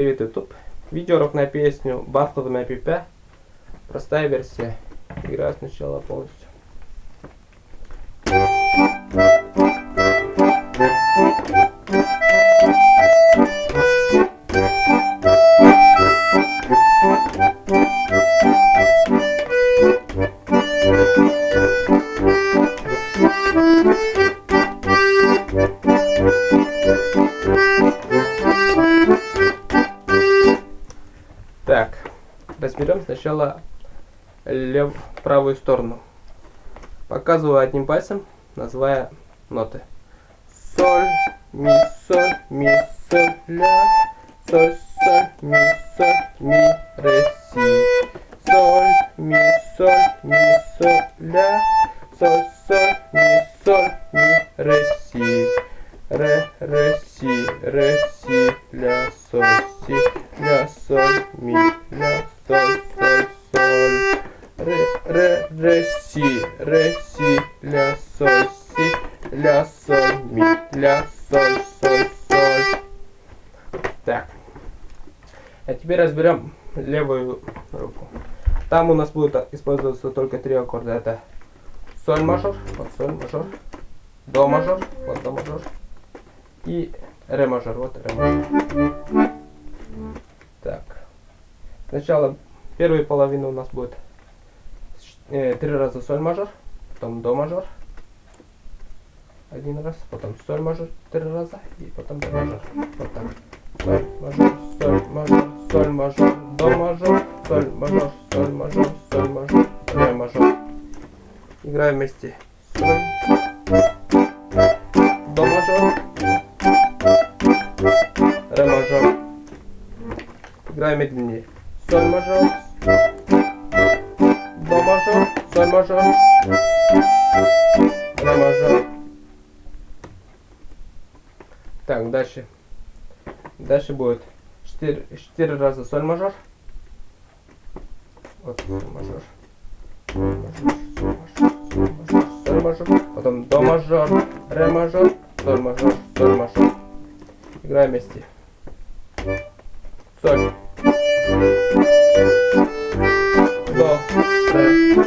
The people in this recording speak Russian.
Привет, YouTube. Видеоурок на песню Bartholomew Пипе. Простая версия. Играю сначала полностью. Так, разберем сначала правую сторону. Показываю одним пальцем, называя ноты. Соль, ми, соль, ля, соль, ми, ре, си. Соль, ми, ля, соль, ми, ре, си. Ре, си, ля, соль, ми, ля, соль, ре, си, ля, соль, ми, ля, соль. Так. А теперь разберем левую руку. Там у нас будет использоваться только три аккорда. Это соль мажор, вот соль мажор, до мажор, вот до мажор, и ре мажор, вот ре мажор. Так. Сначала первую половину у нас будет 3 раза соль мажор, потом до мажор, 1 раз, потом соль мажор 3 раза и потом до мажор. Вот так. Соль мажор, соль мажор, до мажор, соль мажор, ре мажор. Играем вместе. Соль, до мажор, ре мажор. Играем медленнее. Соль мажор, до мажор, соль мажор, ре мажор. Так, дальше. Дальше будет 4 раза соль мажор. Вот соль мажор. Соль мажор. Потом до мажор, ре мажор, соль мажор, соль мажор. Играем вместе. Соль. До, ре.